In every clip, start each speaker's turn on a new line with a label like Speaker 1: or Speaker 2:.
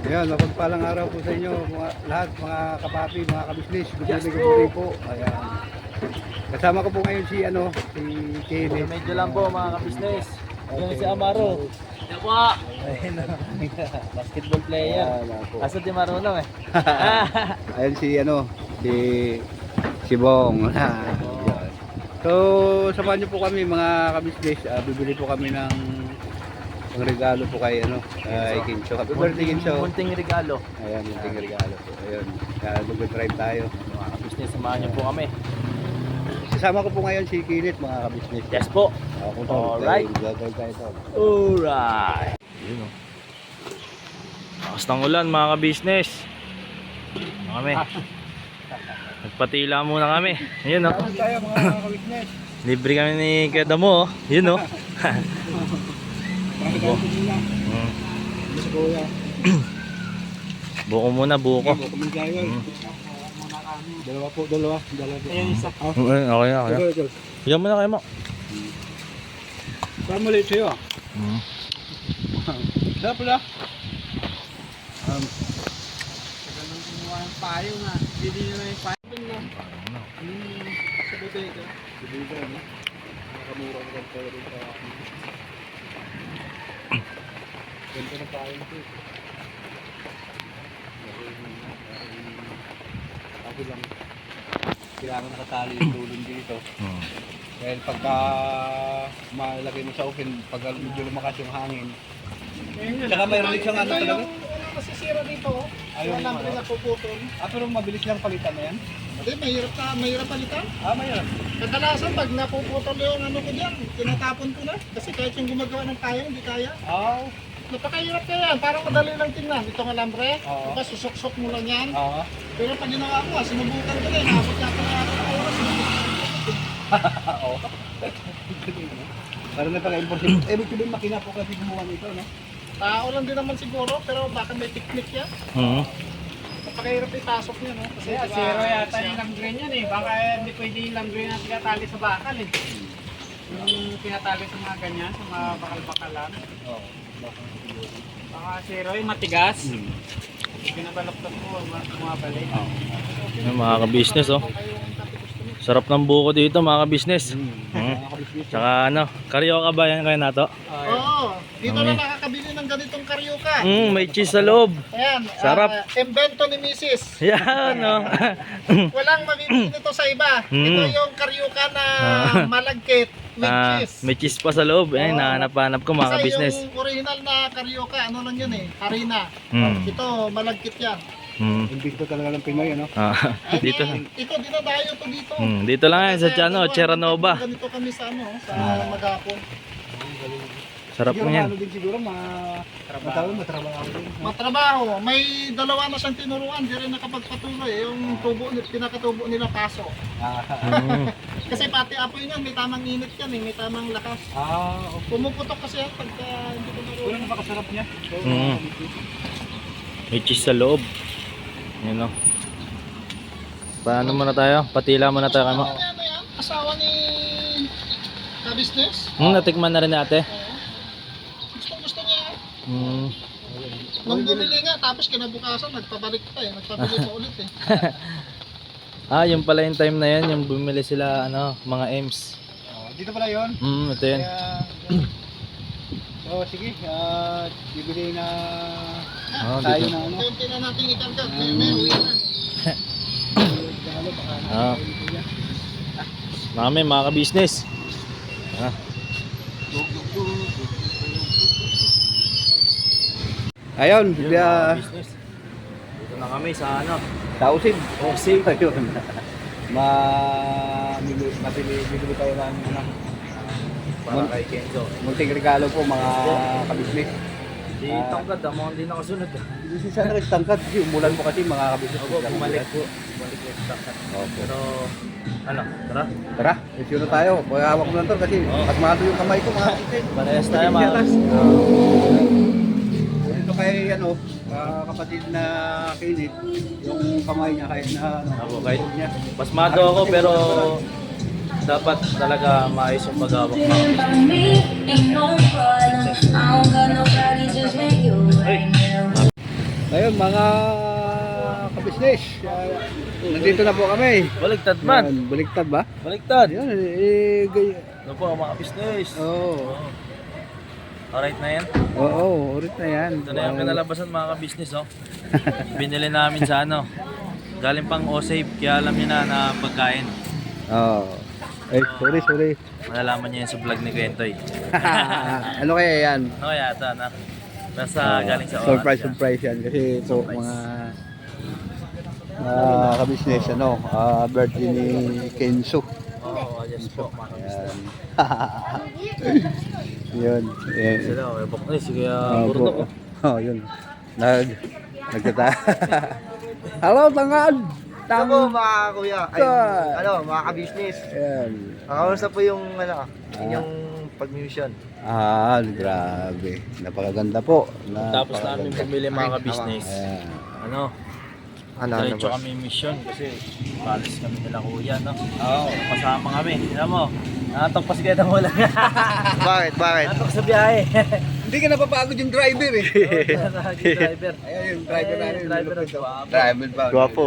Speaker 1: Ayan, mapagpalang araw po sa inyo mga, lahat, mga kapapi, mga kabisnes. Good morning po. Ayan. Kasama ko po ngayon si Kenneth.
Speaker 2: Medyo lang po mga ka-business. Yan si Amaro. Yan po. Ayun, basketball player. Kaso di marunong eh.
Speaker 1: Ayan si Bong. Ayan. So, samahan niyo po kami mga kabisnes. Bibili po kami ng regalo po kay Kincho. Happy birthday, Kincho.
Speaker 2: Munting regalo.
Speaker 1: Ayan, munting regalo po. Ayun, mag-drive tayo.
Speaker 2: Mga ka-business, samahan niyo po kami.
Speaker 1: Kasama ko po ngayon si Kenneth, mga kabisnes.
Speaker 2: Yes po. Alright. Alright. Yun o. Lakas ng ulan mga ka-business. Kami. Nagpatila muna kami. Yun o.
Speaker 1: Kasama tayo mga kabisnes.
Speaker 2: Libre kami ni Kedamo o. Yun o. Buko muna, buko.
Speaker 1: Dalawa po. Ayan, isa.
Speaker 2: Okay. Bigyan mo na kayo mo.
Speaker 1: Saan mo ulit sa'yo? Saan pala? Payo nga. Hindi nyo na yung payo. Sa bodega. Bodega, no? Nakamura ko ganito rin sa ganito na payo ito. Ako lang. Kailangan nakatali yung tulong dito. Dahil pagka malagay mo sa open, pag medyo lumakas yung hangin. Tsaka mayroon siyang ano talaga.
Speaker 3: Masisira dito.
Speaker 1: Ayaw
Speaker 3: Wala
Speaker 1: mo,
Speaker 3: na napuputol.
Speaker 1: pero mabilis lang palitan na yan.
Speaker 3: Hindi, mahirap palitan.
Speaker 1: Mayroon.
Speaker 3: Kadalasan pag napuputol yung ano ko dyan, tinatapon ko na. Kasi kahit yung gumagawa ng kaya, hindi kaya. Napakahirap kaya yan. Parang madali lang tingnan. Itong alambre, diba, susok-sok mo lang yan. Pero pag ginawa ko, sinubukan ko na, inabot yata na yata ng oras.
Speaker 1: Parang napaka-imposible. Ibig sabihin makina po kasi gumawa nito, no?
Speaker 3: Tao lang din naman siguro, pero baka may technique yan. Napakahirap ipasok niya, no? Kasi
Speaker 4: Kaya
Speaker 3: diba,
Speaker 4: zero yata yung langgren yan eh. Baka hindi pwede yung langgren na tinatali sa bakal eh. Yung tinatali sa mga ganyan, sa mga bakal-bakalan. Baka zero yung matigas. Pinabaloktot mo, bumabalik.
Speaker 2: Yung mga ka-business oh. Sarap ng buko dito mga ka-business. Tsaka karyoka ba yan kayo nato?
Speaker 3: Oo, dito lang nakakabili ng ganitong karyoka.
Speaker 2: May cheese sa loob.
Speaker 3: Ayan,
Speaker 2: Sarap.
Speaker 3: Invento ni Mrs.
Speaker 2: Yan oh.
Speaker 3: Walang mabibili nito sa iba. Ito yung karyoka na malagkit with cheese.
Speaker 2: May cheese pa sa loob. Nahanap-hanap ko mga
Speaker 3: Kasi
Speaker 2: ka-business.
Speaker 3: yung original na karyoka, ano lang yun eh, harina. Ito, malagkit yan.
Speaker 1: Invento talaga ng Pinoy, ano?
Speaker 2: Dito.
Speaker 3: Ito, dinadayo to dito.
Speaker 2: Dito lang yan sa Cheranova.
Speaker 3: Ganito kami sa sa Magapon.
Speaker 2: Sarap mo yan.
Speaker 1: Ano din siguro, matrabaho din.
Speaker 3: Matrabaho. May dalawa na siyang tinuruan, di rin nakapagpatuloy. Yung pinakatubo nila paso. Kasi pati apoy niyan, may tamang init yan, may tamang lakas. Pumuputok kasi yan pagka hindi ko naroon.
Speaker 1: Wala napakasarap niya.
Speaker 2: May cheese sa loob. Yan o. Paano muna tayo? Patila muna tayo kamo.
Speaker 3: Ano yan? Asawa ni ka-business?
Speaker 2: Natikman na rin ate.
Speaker 3: Gusto niya. Nung bumili nga, tapos kinabukasan, nagpabalik pa eh. Nagpabili pa ulit eh.
Speaker 2: Yung pala yung time na yan, yung bumili sila mga EMS.
Speaker 1: Dito pala yun.
Speaker 2: Ito yun.
Speaker 1: So sige, bibili na
Speaker 2: Dito.
Speaker 3: Ito yung tina natin ikarga. May uwi na.
Speaker 2: Mga ka-business.
Speaker 1: Ayun,
Speaker 2: Business. Dito na kami sa
Speaker 1: Tausin.
Speaker 2: Tausin.
Speaker 1: Ayun. Bibili tayo ng
Speaker 2: Para kay Kenzo.
Speaker 1: munting regalo po mga kabisnes.
Speaker 2: Di tangkad, hindi nakasunod.
Speaker 1: Hindi sana rin tangkad kasi umulan po kasi mga kabisnes.
Speaker 2: Bumalik po. Bumalik po yung tangkad. Pero, tara.
Speaker 1: Tara, issue na tayo. Kaya hawak mo lang to kasi pasmado yung kamay ko mga kabisnes.
Speaker 2: Parehas tayo mga.
Speaker 1: Ito kay kapatid na Kenneth, yung kamay niya kahit na
Speaker 2: Okay. Pasmado ako pero dapat talaga maayos yung paghawak mo.
Speaker 1: Ayun, mga kabisnes. Nandito na po kami.
Speaker 2: Baligtad man.
Speaker 1: Yan, baliktad ba?
Speaker 2: Baligtad.
Speaker 1: Yan,
Speaker 2: Ano po mga business?
Speaker 1: Oo.
Speaker 2: Alright na yan.
Speaker 1: Oo, ulit na yan.
Speaker 2: Ito na yung kinalabasan mga ka-business, oh. Binili namin sa ano. Galing pang O-Save, kaya alam niyo na pagkain.
Speaker 1: Oo. Ay, sorry.
Speaker 2: Malalaman niya yan sa vlog ni Kwentoy.
Speaker 1: Ano kaya yan?
Speaker 2: Ano kaya ito, anak? Basta galing sa
Speaker 1: Surprise yan. Kasi ito, mga kabisnes, birthday ni Kenzo.
Speaker 2: Oo, yes po mga ka-business.
Speaker 1: Yun. Yan.
Speaker 2: Sila, ebok na si Kuya Burdo ko.
Speaker 1: Yun. Nagkata. Hello, tangad!
Speaker 5: Ako mga kuya, ay,
Speaker 1: Ka-
Speaker 5: mga ka-business.
Speaker 1: Yan.
Speaker 5: Kamusta po yung inyong pag-mission?
Speaker 1: Grabe. Napakaganda po.
Speaker 2: Tapos namin bumili mga ka-business.
Speaker 1: Ayan.
Speaker 2: Ano? Diretso kami mission kasi palis kami nila kuya, no? Oo. Pasama kami. Alam mo, nakatok pa si Kuya mo lang.
Speaker 5: Bakit?
Speaker 2: Nakatok sa biyahe.
Speaker 1: Hindi ka napapagod yung driver eh.
Speaker 2: Driver.
Speaker 1: Ayan yung driver namin.
Speaker 2: Driver ang gwapo.
Speaker 1: Driver ba?
Speaker 5: Guwapo.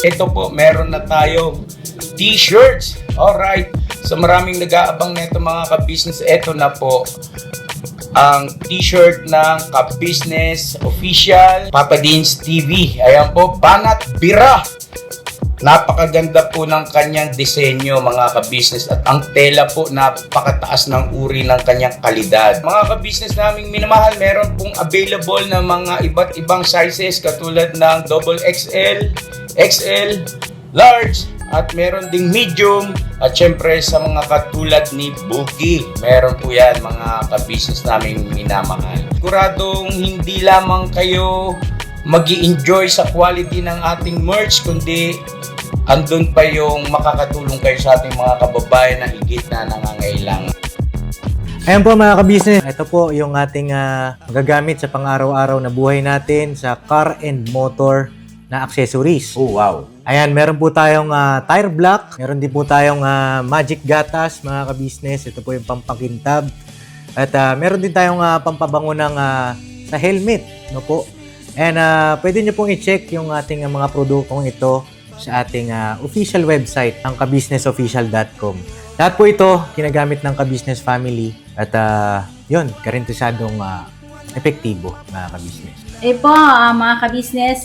Speaker 6: Ito po, meron na tayong t-shirts. Alright. So maraming nag-aabang nito mga ka-business. Ito na po ang t-shirt ng ka-business official Papa Dean's TV. Ayan po, Banat Bira. Napakaganda po ng kanyang disenyo mga ka-business at ang tela po napakataas ng uri ng kanyang kalidad. Mga ka-business naming minamahal, meron pong available na mga iba't ibang sizes katulad ng XXL, XL, large, at meron ding medium at syempre sa mga katulad ni Bookie. Meron po yan mga ka-business naming minamahal. Siguradong hindi lamang kayo mag-i-enjoy sa quality ng ating merch kundi andun pa yung makakatulong kayo sa ating mga kababayan na higit na nangangailangan.
Speaker 7: Ayan po mga ka-business, ito po yung ating magagamit sa pang-araw-araw na buhay natin sa car and motor na accessories.
Speaker 6: Oh wow!
Speaker 7: Ayan, meron po tayong tire block, meron din po tayong magic gatas mga ka-business. Ito po yung pampakintab. At meron din tayong pampabango ng sa helmet, no po. And pwede nyo pong i-check yung ating mga produktong ito sa ating official website, ang kabusinessofficial.com. Lahat po ito ginagamit ng ka-business family at yun, karentesadong epektibo mga ka-business.
Speaker 8: Po, mga ka-business,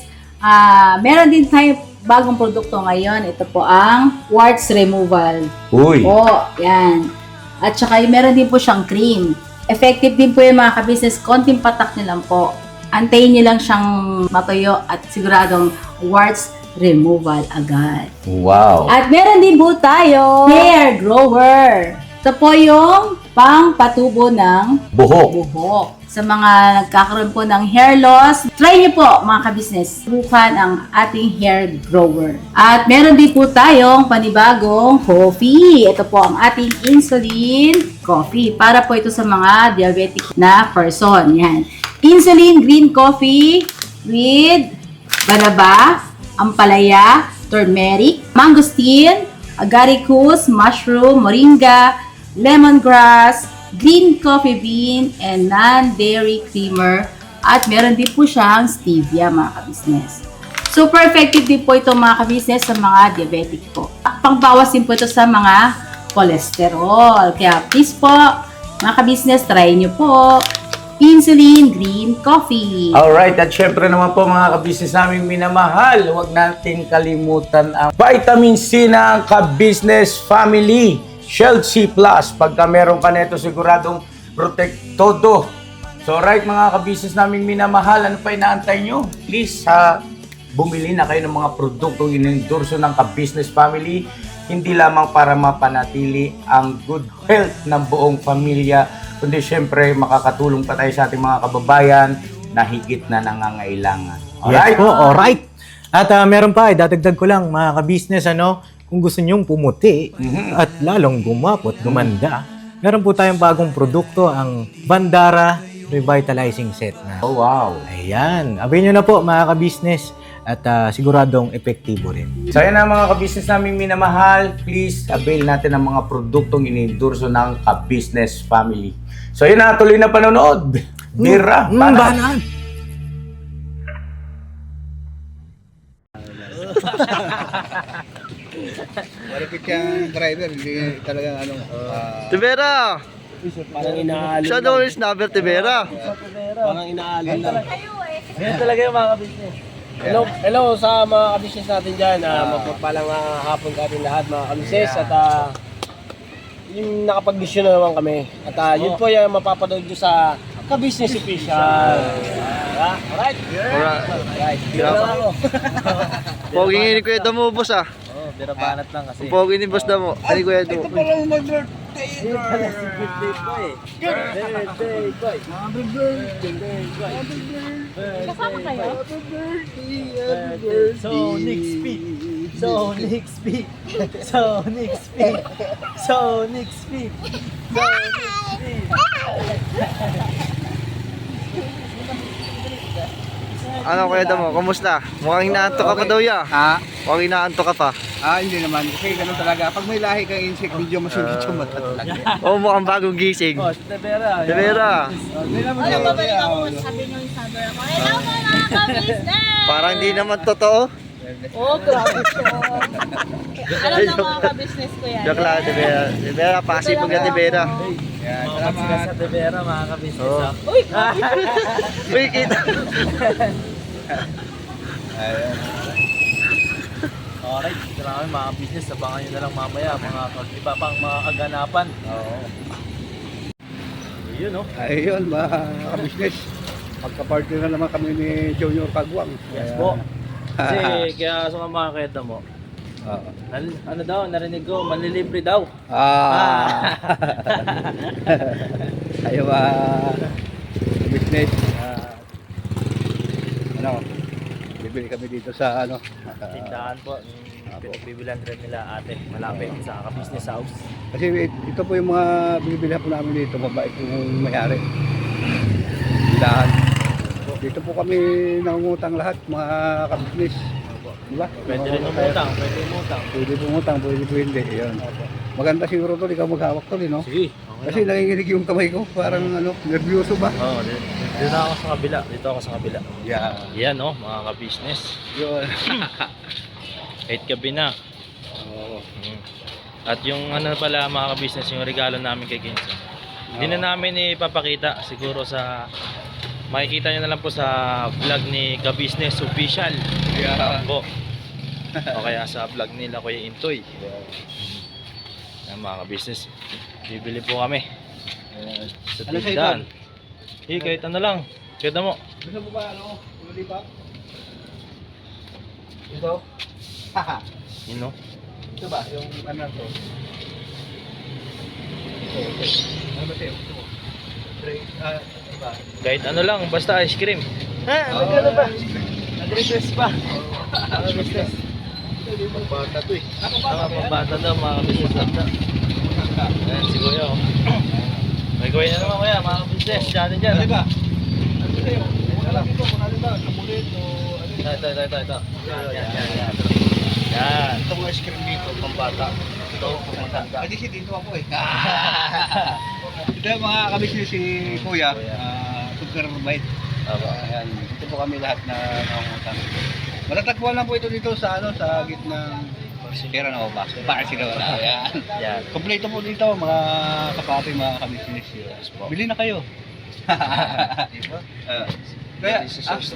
Speaker 8: meron din tayo bagong produkto ngayon. Ito po ang warts removal.
Speaker 6: Uy!
Speaker 8: Po, yan. At saka meron din po siyang cream. Effective din po yung mga ka-business. Konting patak nyo lang po. Antayin nyo lang siyang matuyo at siguradong warts removal agad.
Speaker 6: Wow!
Speaker 8: At meron din po tayo hair grower. Ito po yung pang-patubo ng buhok. Sa mga nagkakaroon po ng hair loss, try nyo po mga ka-business. Subukan ang ating hair grower. At meron din po tayong panibagong coffee. Ito po ang ating insulin coffee. Para po ito sa mga diabetic na person. Yan. Insulin green coffee with banaba, ampalaya, turmeric, mangosteen, agaricus, mushroom, moringa, lemongrass, green coffee bean, and non-dairy creamer. At meron din po siyang stevia mga ka-business. Super effective din po ito mga ka-business sa mga diabetic po. Pangbawas din po ito sa mga cholesterol. Kaya please po mga ka-business, try nyo po insulin green coffee.
Speaker 6: Alright, at syempre naman po mga ka-business naming minamahal, huwag natin kalimutan ang vitamin C ng ka-business family, Shield C+. Pagka meron ka nito, siguradong protect todo. So alright mga ka-business naming minamahal, ano pa inaantay nyo? Please, bumili na kayo ng mga produktong inendorso ng ka-business family, hindi lamang para mapanatili ang good health ng buong pamilya, kundi syempre makakatulong pa tayo sa ating mga kababayan na higit na nangangailangan.
Speaker 7: Yes po, alright. At meron pa, dadagdag ko lang mga ka-business, kung gusto nyong pumuti at lalong gumapot, gumanda, meron po tayong bagong produkto, ang Bandara Revitalizing Set.
Speaker 6: Oh wow!
Speaker 7: Ayan, abay nyo na po mga ka-business. at siguradong epektibo rin.
Speaker 6: So yan ang mga ka-business namin minamahal. Please avail natin ang mga produktong inendorso ng ka-business family. So yun na, tuloy na panonood. Bira,
Speaker 7: Banaan!
Speaker 1: Malapit kang driver, hindi talaga ano.
Speaker 5: Tibera!
Speaker 4: Parang inaalin.
Speaker 5: Siya daw yung snapper, Tibera.
Speaker 4: Parang inaalin lang.
Speaker 2: Ganyan talaga yung mga ka-business.
Speaker 4: Hello sa mga ka-business natin dyan. Magpapalang hapon ka ating lahat mga ka-business. At yung nakapag-mission na naman kami. At yun po yung mapapanood nyo sa ka-business official. Alright? Alright.
Speaker 5: Pogi nga ni Kuya Damo, boss ah.
Speaker 2: Oo, binabanat lang kasi.
Speaker 5: Pogi ni boss Damo. Ani Kuya Damo.
Speaker 8: Kasama kayo?
Speaker 2: Sonic speed. Sonic speed. Sonic speed. Sonic speed.
Speaker 5: Ano Kuya Damo, kumusta? Mukhang inaantok ka pa daw ya. Mukhang inaantok ka pa.
Speaker 1: Hindi naman. Kasi ganun talaga. Pag may lahi kang insect, medyo masunod yung mata talaga.
Speaker 5: Oo, mukhang bagong gising.
Speaker 2: Oh, si Tevera.
Speaker 5: Tibera.
Speaker 1: Hindi naman.
Speaker 8: Ano, babalik ako sabi niyo yung sabi ako. Hello mga ka-business!
Speaker 5: Parang di naman totoo.
Speaker 8: Oh, grabe siya. Alam na mga ka-business ko yan.
Speaker 5: Joke lang, Tibera. Tibera, pasipag ka Tibera.
Speaker 1: Yan,
Speaker 2: Salamat
Speaker 1: salamat.
Speaker 2: sa Tevera mga ka-business.
Speaker 5: Oo.
Speaker 2: ah.
Speaker 8: Uy,
Speaker 5: Uy, kita.
Speaker 1: Ayun.
Speaker 2: Alright, ito na kami mga business. Abangan nyo na lang mamaya mga iba pang mga kaganapan.
Speaker 1: Oo.
Speaker 2: Yun no.
Speaker 1: Ayun, mga ka-business. Magka-partner na naman kami ni Junior Kagwang.
Speaker 2: Yes po. Kasi kaya sa mga keta mo, ano daw, narinig ko, manlilibre daw.
Speaker 1: Ayaw business. Ano, bibili kami dito sa ano.
Speaker 2: Tindahan po, bibilan rin nila ate, malapit sa ka-business house.
Speaker 1: Kasi ito po yung mga binibilihan po namin dito, mabait yung mayari. Tindahan. Dito po kami nangungutang lahat, mga ka-business. Diba?
Speaker 2: Pwede rin umutang, pwede umutang.
Speaker 1: Pwede pumutang, pwede po hindi. Yun. Maganda siguro to, ikaw maghawak to no?
Speaker 2: Sige,
Speaker 1: Kasi nanginginig yung kamay ko, parang ano, nervyoso ba?
Speaker 2: Oo, dito ako sa kabila, dito ako sa kabila.
Speaker 1: Yeah.
Speaker 2: Yan oh, mga ka-business.
Speaker 1: Yun.
Speaker 2: 8 gabi na.
Speaker 1: Oo.
Speaker 2: At yung ano pala mga ka-business, yung regalo namin kay Kinsa. Hindi na namin ipapakita siguro sa makikita nyo na lang po sa vlog ni ka-business official.
Speaker 1: Yeah.
Speaker 2: Po. O kaya sa vlog nila Kuya Intoy. Yan mga ka-business. Bibili po kami. Sa
Speaker 1: Ano sa
Speaker 2: tindahan. Kahit ano lang. Kita mo.
Speaker 1: Gusto mo ba ano? Uli pa? Ito? Haha.
Speaker 2: Yun no?
Speaker 1: Ito ba? Yung ano to? Ito. Ano ba sa'yo? Gusto mo? Ito ba?
Speaker 2: Kahit ano lang, basta ice cream.
Speaker 1: Magkano ba?
Speaker 2: Nag-request pa.
Speaker 1: Business. Ito yung pagbata to eh.
Speaker 2: Mga pambata daw, mga business lang daw. Ayan, si Kuya oh. May kuya na naman Kuya, mga business. Diyan dyan.
Speaker 1: Ano ba? Ano sa'yo? Wala dito kung ano ba? Kamulit o ano?
Speaker 2: Ito. Yan. Yan.
Speaker 1: Itong ice cream dito, pambata. Ito, pambata. Hindi si dito ako eh. Ito yung mga kabisnes si Kuya. Super bait. Ayan. Ito po kami lahat na nangungutang. Matatagpuan lang po ito dito sa ano sa gitnang Sierra Nova. Bakit sila wala? Ayan.
Speaker 2: Yan.
Speaker 1: Kompleto po dito mga kapatid, mga kabisnes. Bili na kayo. Kaya,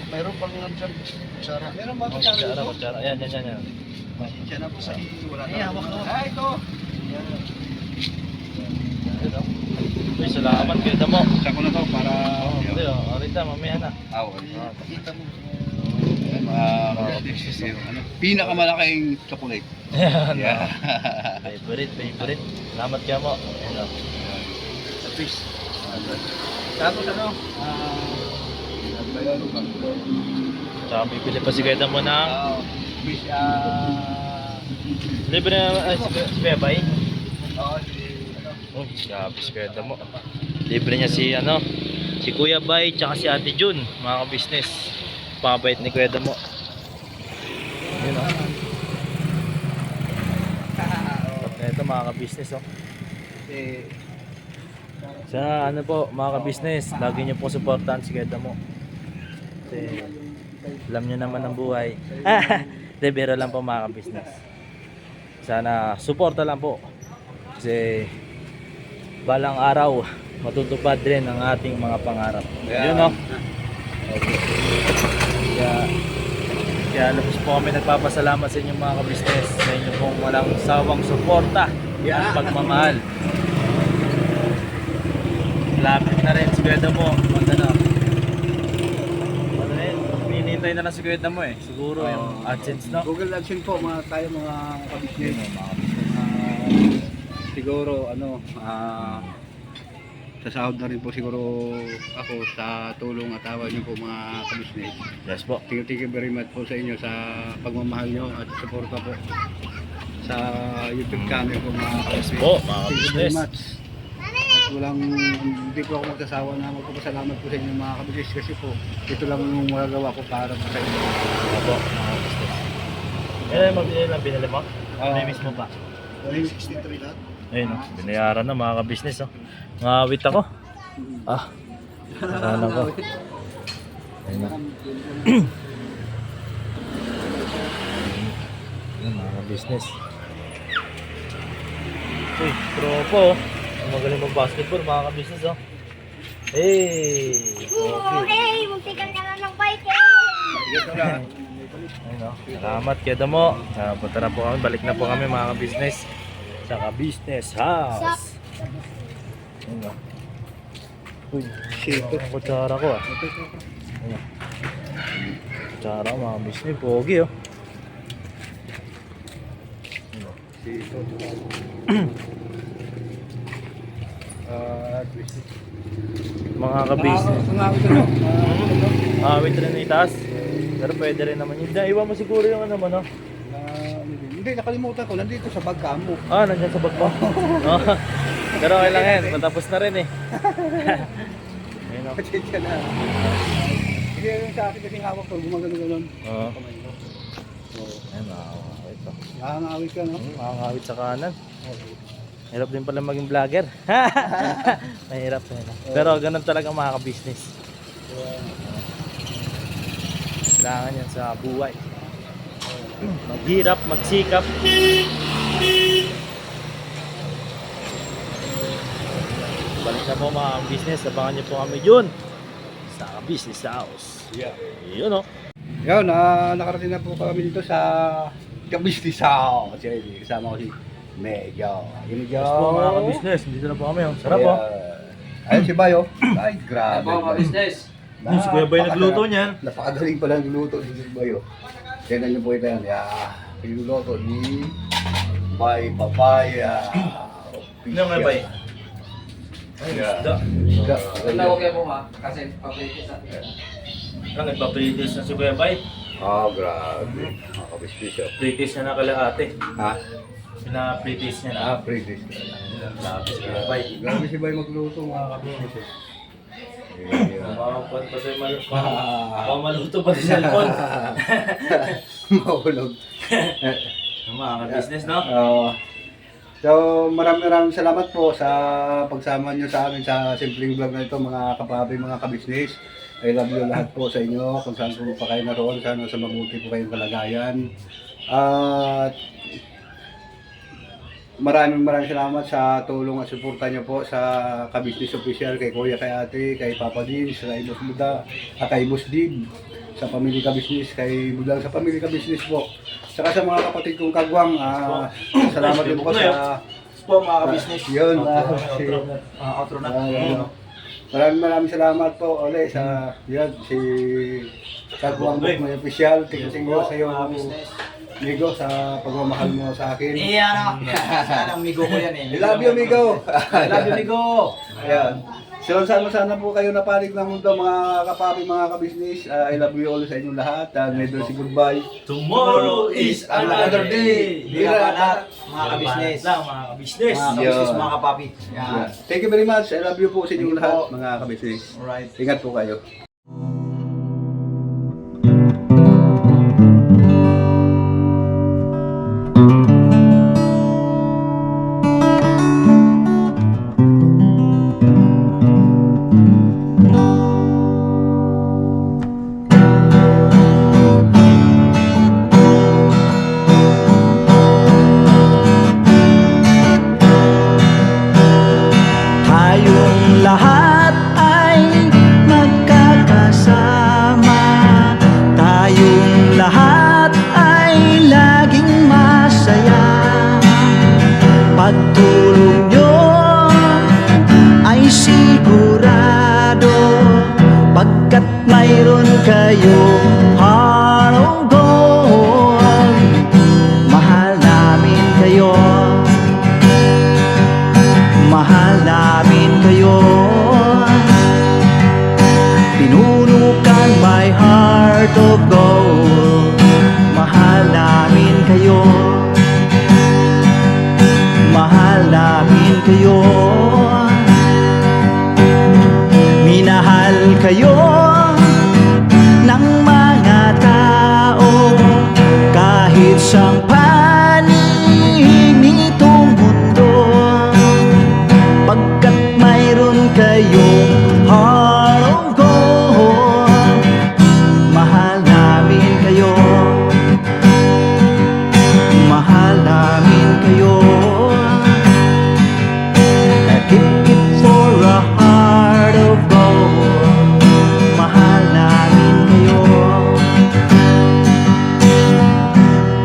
Speaker 1: mayroon pang dyan. Kutsara. Meron ba kutsara?
Speaker 2: Kutsara. Yan.
Speaker 1: Diyan na po sa wala na. Hawak na. Ito.
Speaker 2: Uy, salamat Kuya Damo.
Speaker 1: Sa ko na to para
Speaker 2: Arita, mamaya na.
Speaker 1: Kita mo. Mga business. Pinakamalaking chocolate.
Speaker 2: Yan.
Speaker 1: Yeah.
Speaker 2: Favorite. Salamat kaya mo. Ayan.
Speaker 1: Sa fish. Tapos ano?
Speaker 2: Tsaka bibili pa si Kuya Damo ng
Speaker 1: Fish.
Speaker 2: libre na si Kuya Bay.
Speaker 1: Oo,
Speaker 2: Oh, grabe si Kuya Damo. Libre niya si Kuya Bay tsaka si Ate Jun, mga ka-business. Pabait ni Kuya Damo. mga ka-business oh.
Speaker 1: Eh,
Speaker 2: Sa ano po mga ka-business, lagi niyo po supportahan si Kuya Damo. Kasi alam niyo naman ang buhay. De biro lang po mga ka-business. Sana suporta lang po. Kasi balang araw matutupad rin ang ating mga pangarap. Yun no. Okay. Kaya lubos po kami nagpapasalamat sa inyo mga ka-business, sa inyo pong walang sawang suporta at pagmamahal. Lapit na rin si Kuya Damo. Hinihintay na lang si Kuya Damo eh. Siguro yung AdSense no?
Speaker 1: Google AdSense po tayo mga kabisnes. Siguro sasahod na rin po siguro ako sa tulong at awa niyo po mga kabisnes.
Speaker 2: Yes po.
Speaker 1: Thank you very much po sa inyo sa pagmamahal niyo at suporta po sa YouTube channel ko mga kabisnes.
Speaker 2: po, mga
Speaker 1: Thank you very
Speaker 2: kabisnes.
Speaker 1: much. At hindi po ako magsasawa na magpapasalamat po sa inyo mga kabisnes kasi po ito lang yung magagawa ko para po sa inyo.
Speaker 2: Opo, mga kabisnes. Mabili lang binili mo? May mismo pa.
Speaker 3: 63 lahat.
Speaker 2: Ayun oh, binayaran na mga ka-business oh. Ngawit ako. Sana ko. Ayun oh. Ayun mga ka-business. Uy, tropo oh. Magaling mag-basketball mga ka-business oh. Hey! Okay.
Speaker 9: Muntikan ka na ng bike
Speaker 2: Ayun oh. Salamat Kuya Damo. Punta na po kami. Balik na po kami mga ka-business. Sa ka-business house. Ayun oh. Uy, ang kutsara ko ah. Ayun oh. Kutsara ko mga ka-business. Pogi oh. Mga ka-business. Awit rin itaas. Pero pwede rin naman yun. Iwan mo siguro yung ano mo no?
Speaker 1: Hindi, nakalimutan ko. Nandito sa bag ka mo.
Speaker 2: Nandyan sa bag mo. Oh. Pero okay lang yan. Matapos na rin eh. Ayun o.
Speaker 1: Pasensya na. Hindi yung sa akin kasi hawak ko. Gumagano-ganon.
Speaker 2: Oo. Ayun, makakawit to.
Speaker 1: Nakangawit ka, no?
Speaker 2: Makakawit sa kanan. Hirap din pala maging vlogger. Mahirap yun. Pero ganun talaga mga ka-business. Kailangan yan sa buhay. Maghirap, magsikap. Balik na po mga business. Abangan niyo po kami yun sa business house.
Speaker 1: Yeah.
Speaker 2: Yun o.
Speaker 1: Yun, nakarating na po kami dito sa business house. Kasama ko si Medyo. Medyo.
Speaker 2: Yes po mga ka-business. Dito na po kami. Sarap po.
Speaker 1: Ayun si Bayo. Ay, grabe.
Speaker 5: business.
Speaker 2: Si Kuya Bay nagluto niyan.
Speaker 1: Napakagaling pala ng luto ni Bayo. Tignan niyo po ito yan. Pinuluto ni Bay Papaya.
Speaker 2: Ano nga Bay? Ay, isda.
Speaker 5: Tawag kayo mo ha, kasi papritis sa
Speaker 2: Lang nagpapritis na si Kuya Bay.
Speaker 1: Grabe. Nakabispisyo.
Speaker 2: Pritis niya na kalahati.
Speaker 1: Ha?
Speaker 2: Pinapritis niya na.
Speaker 1: Pretty.
Speaker 2: Grabe si Kuya Bay.
Speaker 1: Grabe si Bay magluto mga kabisnes.
Speaker 2: Maluto pa sa cellphone.
Speaker 1: Mahulog.
Speaker 2: Mga ka-business no?
Speaker 1: So maraming salamat po sa pagsama nyo sa amin sa simpleng vlog na ito mga kapabi, mga kabisnes. I love you lahat po sa inyo kung saan po pa kayo naroon. Sana sa mabuti po kayong kalagayan. At maraming salamat sa tulong at suporta nyo po sa Kabisnes Official, kay Kuya, kay Ate, kay Papa Dins, kay Boss Buda, at kay Boss Dib, sa Pamilya Kabisnes, kay Budang sa Pamilya Kabisnes po. Saka sa mga kapatid kong kagwang, salamat din po sa
Speaker 2: mga ka-business.
Speaker 1: yun.
Speaker 2: Outro na.
Speaker 1: Maraming salamat po ulit sa yan, si Kagwang Book, may official. Tingin ko sa iyo, Migo, sa pagmamahal mo sa akin.
Speaker 5: Sana amigo ko yan eh.
Speaker 1: I love you, Migo.
Speaker 5: I love you, amigo.
Speaker 1: Ayan. So, sana po kayo napalig ng mundo, mga kapapi, mga kabisnes. I love you all sa inyong lahat. Never say goodbye.
Speaker 2: Tomorrow is another day.
Speaker 5: Bira lahat, mga kabisnes.
Speaker 2: Mga kabisnes.
Speaker 5: Mga kabisnes, mga kapapi. Yan.
Speaker 1: Thank you very much. I love you po sa inyong lahat, mga kabisnes.
Speaker 5: Alright.
Speaker 1: Ingat po kayo.
Speaker 9: pagtulong nyo ay sigurado, pagkat mayroon kayo heart of gold. Mahal namin kayo, mahal namin kayo. Pinuno kang my heart of gold. Mahal namin kayo, mahal namin kayo. Minahal kayo ng mga tao kahit sang panig nitong mundo, pagkat mayroon kayong heart of gold. Mahal namin kayo, mahal namin kayo. Keep it for a heart of gold. Mahal namin kayo.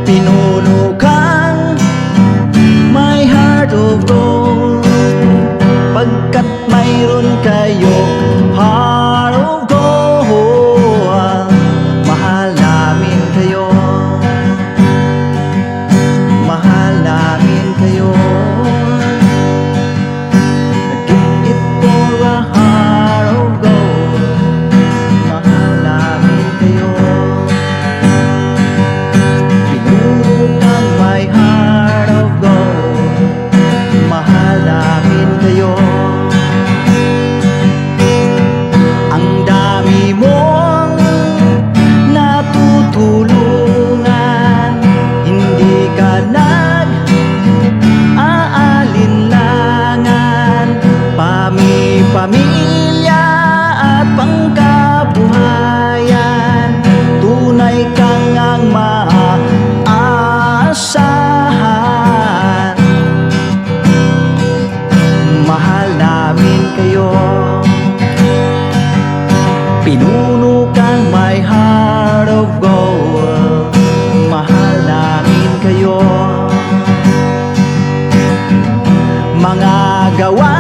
Speaker 9: Pinuno kang my heart of gold, pagkat mayroon kayo heart of gold. Mahal namin kayo, mahal namin kayo. Give it for a heart of gold. Mahal namin kayo. Pinuno kang my heart of gold. Mahal namin kayo. Ang dami mong natutulungan, hindi ka nag-aalinlangan. Pamilya at pangkabuhayan, tunay kang ang maaasahan. Mahal namin kayo, pinuno kang my heart of gold. Mahal namin kayo. Mga gawa